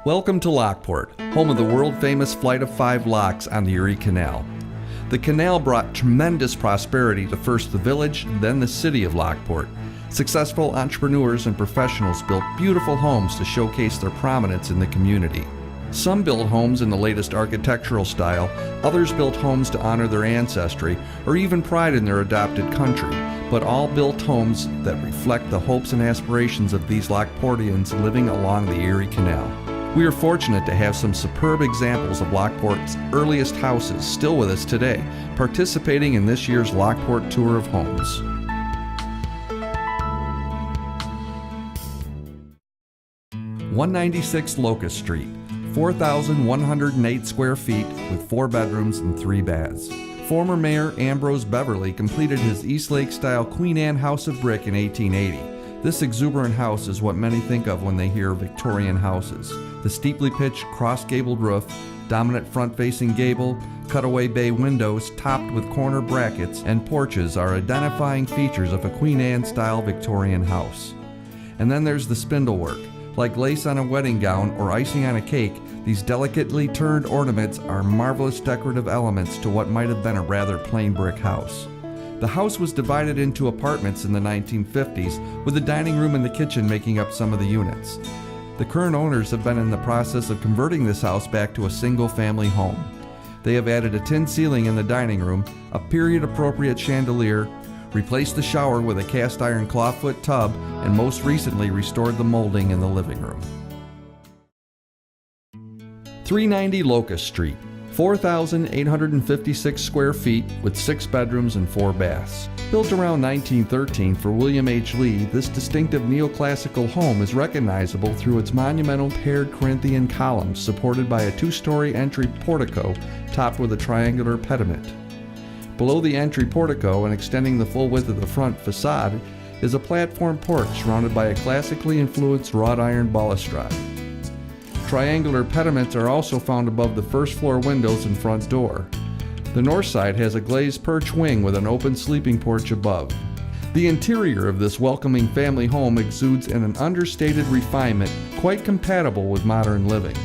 Welcome to Lockport, home of the world-famous Flight of 5 locks on the Erie Canal. The canal brought tremendous prosperity to first the village, then the city of Lockport. Successful entrepreneurs and professionals built beautiful homes to showcase their prominence in the community. Some built homes in the latest architectural style, others built homes to honor their ancestry, or even pride in their adopted country, but all built homes that reflect the hopes and aspirations of these Lockportians living along the Erie Canal. We are fortunate to have some superb examples of Lockport's earliest houses still with us today, participating in this year's Lockport Tour of Homes. (196) Locust Street, 4,108 square feet with 4 bedrooms and 3 baths. Former Mayor Ambrose Beverly completed his Eastlake-style Queen Anne house of brick in 1880. This exuberant house is what many think of when they hear Victorian houses. The steeply pitched cross-gabled roof, dominant front-facing gable, cutaway bay windows topped with corner brackets, and porches are identifying features of a Queen Anne-style Victorian house. And then there's the spindlework. Like lace on a wedding gown or icing on a cake, these delicately turned ornaments are marvelous decorative elements to what might have been a rather plain brick house. The house was divided into apartments in the 1950s, with the dining room and the kitchen making up some of the units. The current owners have been in the process of converting this house back to a single-family home. They have added a tin ceiling in the dining room, a period-appropriate chandelier, replaced the shower with a cast-iron clawfoot tub, and most recently restored the molding in the living room. 390 Locust Street, 4,856 square feet with 6 bedrooms and 4 baths. Built around 1913 for William H. Lee, this distinctive neoclassical home is recognizable through its monumental paired Corinthian columns supported by a 2-story entry portico topped with a triangular pediment. Below the entry portico and extending the full width of the front facade is a platform porch surrounded by a classically influenced wrought iron balustrade. Triangular pediments are also found above the first floor windows and front door. The north side has a glazed perch wing with an open sleeping porch above. The interior of this welcoming family home exudes an understated refinement quite compatible with modern living.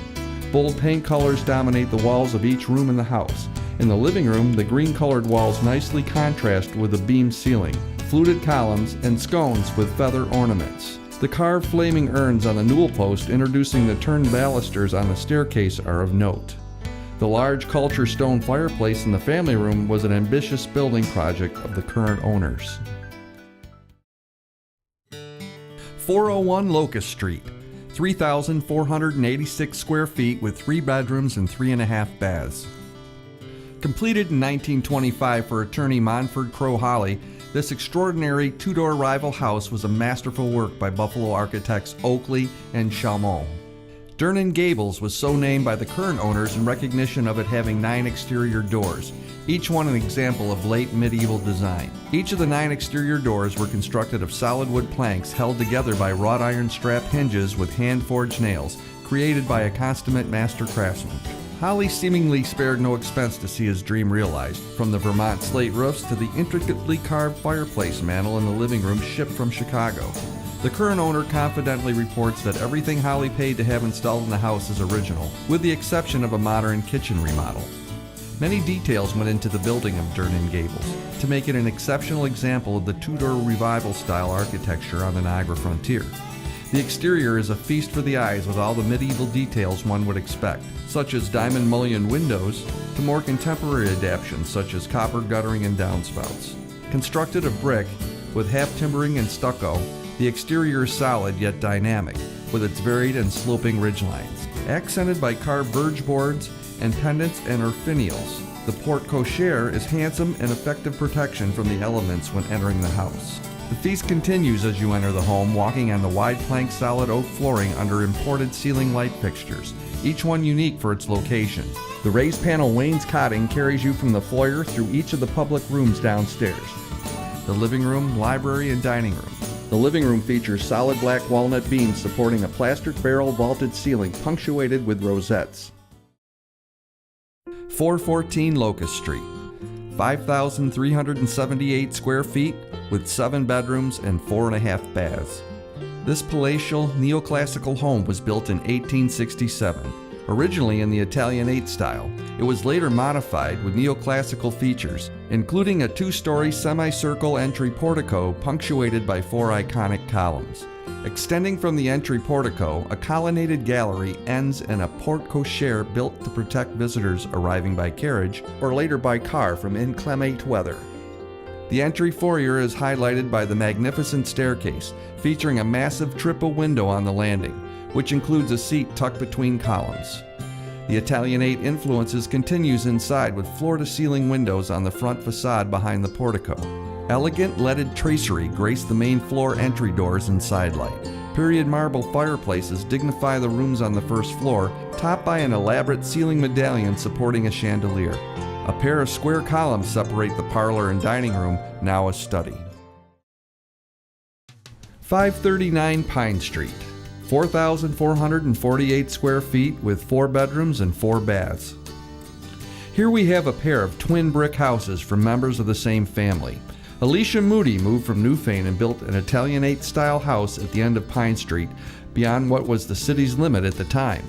Bold paint colors dominate the walls of each room in the house. In the living room, the green-colored walls nicely contrast with a beamed ceiling, fluted columns, and scones with feather ornaments. The carved flaming urns on the newel post introducing the turned balusters on the staircase are of note. The large culture stone fireplace in the family room was an ambitious building project of the current owners. 401 Locust Street, 3,486 square feet with 3 bedrooms and 3.5 baths. Completed in 1925 for attorney Monford Crowe Holly, this extraordinary 2-door rival house was a masterful work by Buffalo architects Oakley and Chalmont. Durnan Gables was so named by the current owners in recognition of it having 9 exterior doors, each one an example of late medieval design. Each of the 9 exterior doors were constructed of solid wood planks held together by wrought iron strap hinges with hand-forged nails, created by a consummate master craftsman. Holly seemingly spared no expense to see his dream realized, from the Vermont slate roofs to the intricately carved fireplace mantel in the living room shipped from Chicago. The current owner confidently reports that everything Holly paid to have installed in the house is original, with the exception of a modern kitchen remodel. Many details went into the building of Durnan Gables to make it an exceptional example of the Tudor revival-style architecture on the Niagara frontier. The exterior is a feast for the eyes with all the medieval details one would expect, such as diamond mullioned windows, to more contemporary adaptations such as copper guttering and downspouts. Constructed of brick, with half timbering and stucco, the exterior is solid yet dynamic, with its varied and sloping ridgelines. Accented by carved verge boards and pendants and finials, the porte cochere is handsome and effective protection from the elements when entering the house. The feast continues as you enter the home, walking on the wide plank solid oak flooring under imported ceiling light fixtures, each one unique for its location. The raised panel wainscoting carries you from the foyer through each of the public rooms downstairs. The living room, library, and dining room. The living room features solid black walnut beams supporting a plastered barrel vaulted ceiling punctuated with rosettes. 414 Locust Street, 5,378 square feet with 7 bedrooms and 4.5 baths. This palatial, neoclassical home was built in 1867. Originally in the Italianate style, it was later modified with neoclassical features, including a two-story semicircle entry portico punctuated by 4 iconic columns. Extending from the entry portico, a colonnaded gallery ends in a porte cochere built to protect visitors arriving by carriage or later by car from inclement weather. The entry foyer is highlighted by the magnificent staircase, featuring a massive triple window on the landing, which includes a seat tucked between columns. The Italianate influences continues inside with floor-to-ceiling windows on the front facade behind the portico. Elegant leaded tracery grace the main floor entry doors and sidelight. Period marble fireplaces dignify the rooms on the first floor, topped by an elaborate ceiling medallion supporting a chandelier. A pair of square columns separate the parlor and dining room, now a study. 539 Pine Street, 4,448 square feet with 4 bedrooms and 4 baths. Here we have a pair of twin brick houses from members of the same family. Alicia Moody moved from Newfane and built an Italianate-style house at the end of Pine Street, beyond what was the city's limit at the time.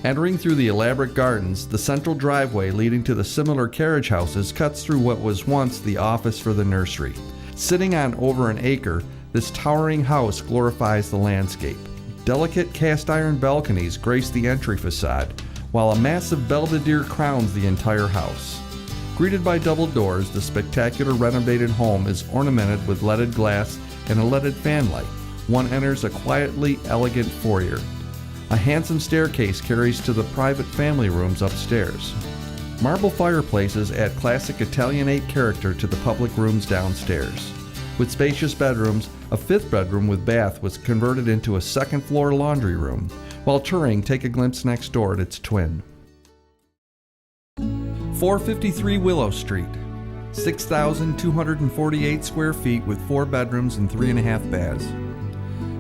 Entering through the elaborate gardens, the central driveway leading to the similar carriage houses cuts through what was once the office for the nursery. Sitting on over an acre, this towering house glorifies the landscape. Delicate cast-iron balconies grace the entry facade, while a massive belvedere crowns the entire house. Greeted by double doors, the spectacular renovated home is ornamented with leaded glass and a leaded fanlight. One enters a quietly elegant foyer. A handsome staircase carries to the private family rooms upstairs. Marble fireplaces add classic Italianate character to the public rooms downstairs. With spacious bedrooms, a 5th bedroom with bath was converted into a 2nd floor laundry room. While touring, take a glimpse next door at its twin. 453 Willow Street, 6,248 square feet with 4 bedrooms and 3.5 baths.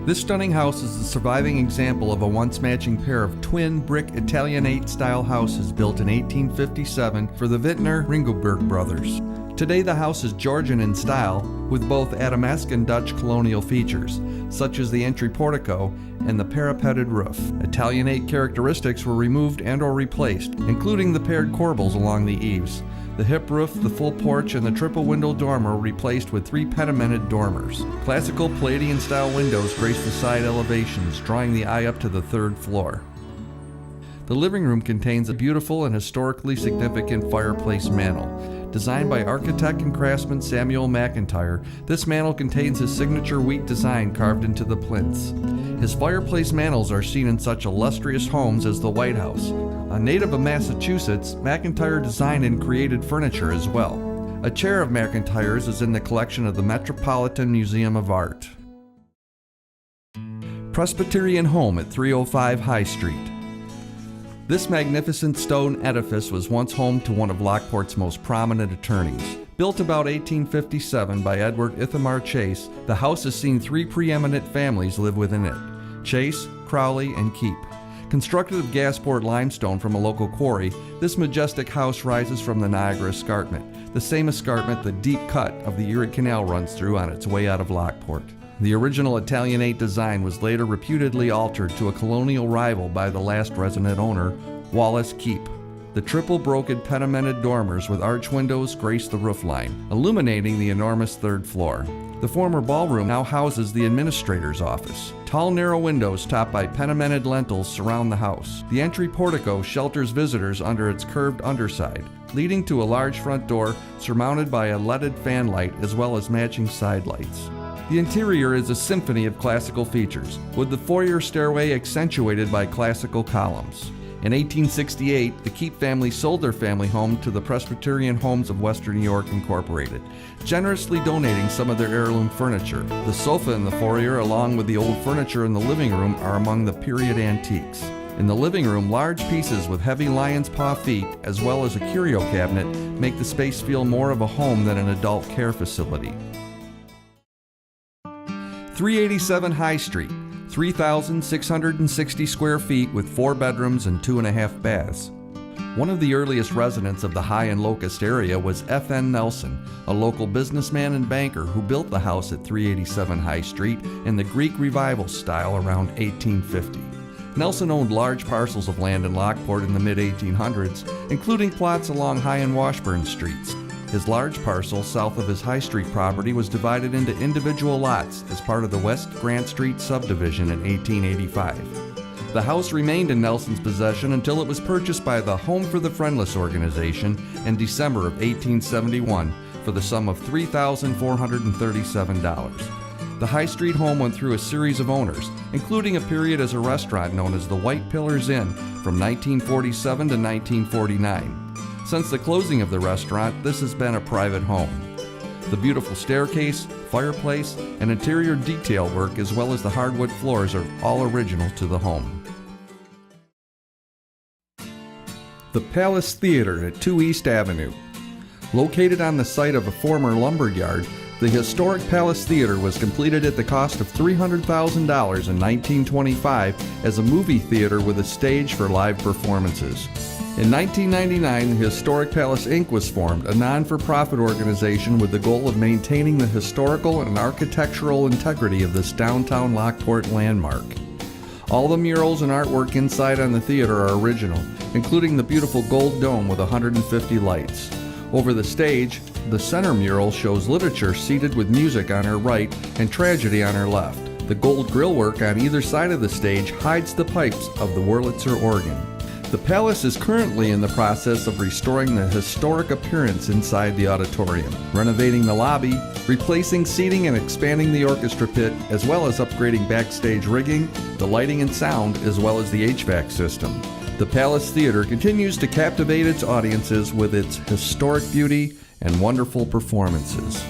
This stunning house is the surviving example of a once matching pair of twin brick Italianate-style houses built in 1857 for the Vintner Ringelberg brothers. Today the house is Georgian in style, with both Adamesque and Dutch colonial features, such as the entry portico and the parapeted roof. Italianate characteristics were removed and or replaced, including the paired corbels along the eaves. The hip roof, the full porch, and the triple window dormer were replaced with 3 pedimented dormers. Classical Palladian-style windows grace the side elevations, drawing the eye up to the 3rd floor. The living room contains a beautiful and historically significant fireplace mantel. Designed by architect and craftsman Samuel McIntyre, this mantel contains his signature wheat design carved into the plinths. His fireplace mantels are seen in such illustrious homes as the White House. A native of Massachusetts, McIntyre designed and created furniture as well. A chair of McIntyre's is in the collection of the Metropolitan Museum of Art. Presbyterian Home at 305 High Street. This magnificent stone edifice was once home to one of Lockport's most prominent attorneys. Built about 1857 by Edward Ithamar Chase, the house has seen 3 preeminent families live within it: Chase, Crowley, and Keep. Constructed of gas-poured limestone from a local quarry, this majestic house rises from the Niagara Escarpment, the same escarpment the deep cut of the Erie Canal runs through on its way out of Lockport. The original Italianate design was later reputedly altered to a colonial rival by the last resident owner, Wallace Keep. The triple broken pedimented dormers with arch windows grace the roofline, illuminating the enormous 3rd floor. The former ballroom now houses the administrator's office. Tall, narrow windows topped by pedimented lintels surround the house. The entry portico shelters visitors under its curved underside, leading to a large front door surmounted by a leaded fanlight as well as matching side lights. The interior is a symphony of classical features, with the foyer stairway accentuated by classical columns. In 1868, the Keep family sold their family home to the Presbyterian Homes of Western New York Incorporated, generously donating some of their heirloom furniture. The sofa in the foyer, along with the old furniture in the living room, are among the period antiques. In the living room, large pieces with heavy lion's paw feet, as well as a curio cabinet, make the space feel more of a home than an adult care facility. 387 High Street, 3,660 square feet with 4 bedrooms and 2.5 baths. One of the earliest residents of the High and Locust area was F.N. Nelson, a local businessman and banker who built the house at 387 High Street in the Greek Revival style around 1850. Nelson owned large parcels of land in Lockport in the mid-1800s, including plots along High and Washburn Streets. His large parcel south of his High Street property was divided into individual lots as part of the West Grant Street subdivision in 1885. The house remained in Nelson's possession until it was purchased by the Home for the Friendless organization in December of 1871 for the sum of $3,437. The High Street home went through a series of owners, including a period as a restaurant known as the White Pillars Inn from 1947 to 1949. Since the closing of the restaurant, this has been a private home. The beautiful staircase, fireplace, and interior detail work as well as the hardwood floors are all original to the home. The Palace Theater at 2 East Avenue. Located on the site of a former lumber yard, the historic Palace Theater was completed at the cost of $300,000 in 1925 as a movie theater with a stage for live performances. In 1999, the Historic Palace Inc. was formed, a non-for-profit organization with the goal of maintaining the historical and architectural integrity of this downtown Lockport landmark. All the murals and artwork inside on the theater are original, including the beautiful gold dome with 150 lights. Over the stage, the center mural shows literature seated with music on her right and tragedy on her left. The gold grillwork on either side of the stage hides the pipes of the Wurlitzer organ. The palace is currently in the process of restoring the historic appearance inside the auditorium, renovating the lobby, replacing seating and expanding the orchestra pit, as well as upgrading backstage rigging, the lighting and sound, as well as the HVAC system. The Palace Theater continues to captivate its audiences with its historic beauty and wonderful performances.